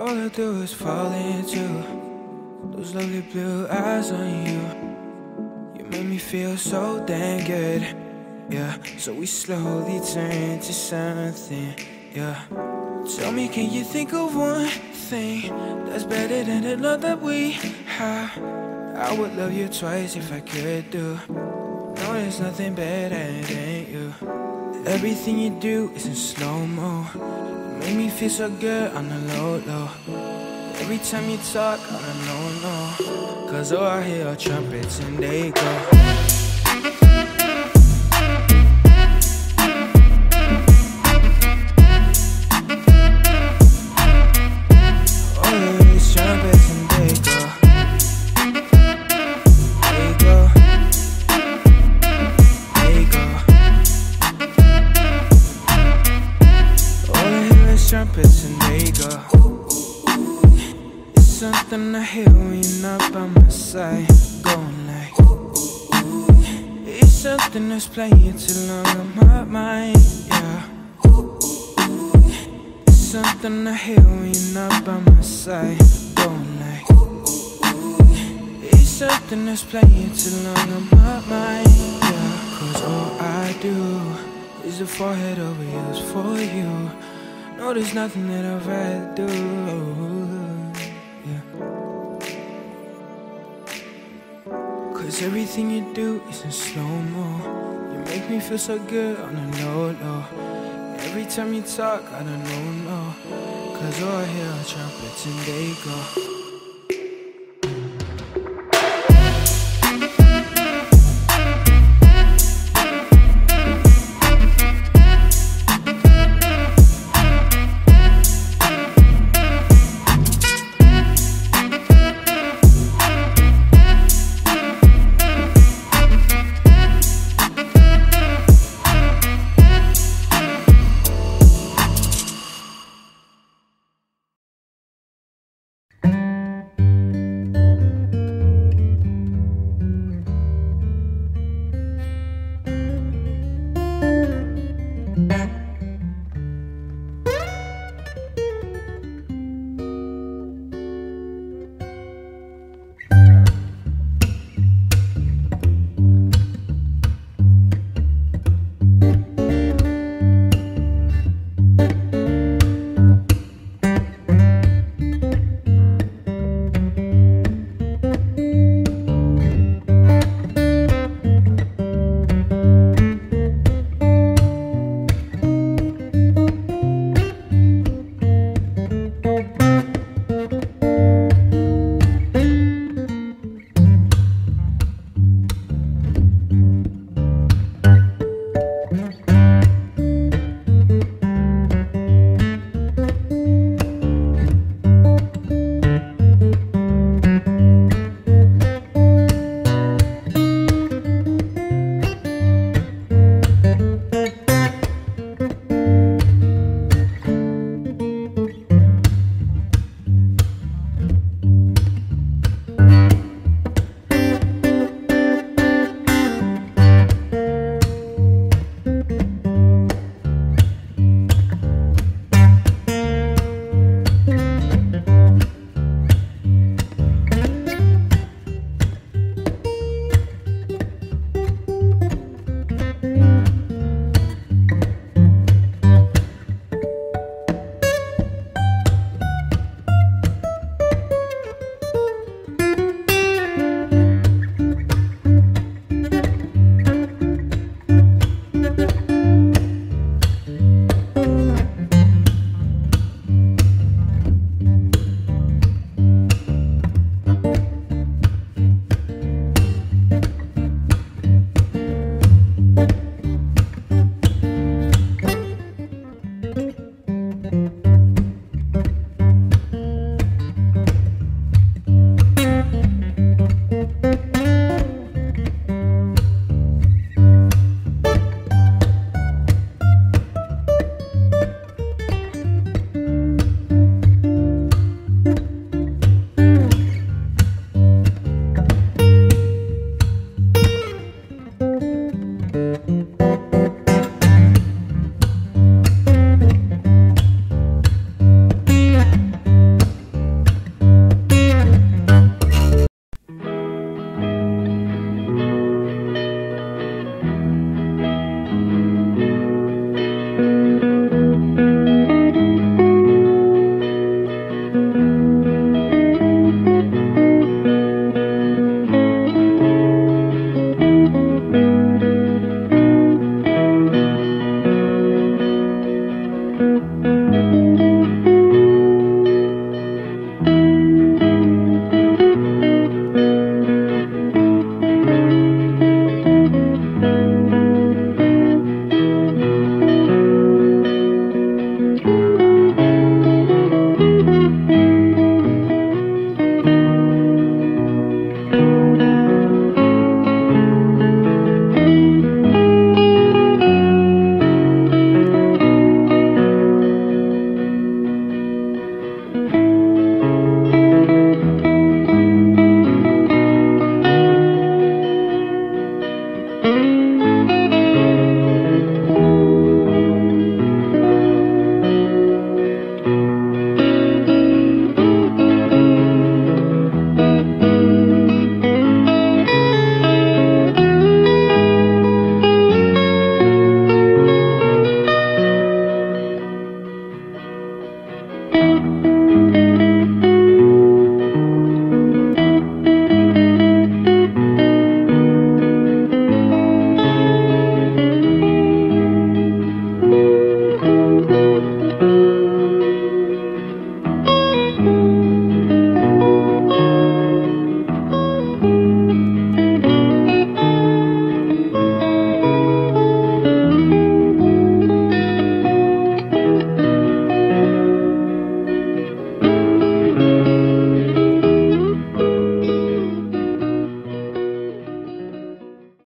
All I do is fall into those lovely blue eyes on you. You make me feel so damn good, yeah. So we slowly turn to something, yeah. Tell me, can you think of one thing that's better than the love that we have? I would love you twice if I could do. No, there's nothing better than you. Everything you do is in slow-mo. Make me feel so good on the low. Every time you talk on the no. Cause all I hear are trumpets and they go. Trumpets and they go. It's something I hear when you're not by my side, going like. It's something that's playing too long on my mind, yeah. It's something I hear when you're not by my side, going like. It's something that's playing too long on my mind, yeah. Cause all I do is the forehead over yours for you. No, there's nothing that I'd rather do, yeah. Cause everything you do is in slow-mo. You make me feel so good on the low. Every time you talk, I don't know. Cause all I hear are trumpets and they go.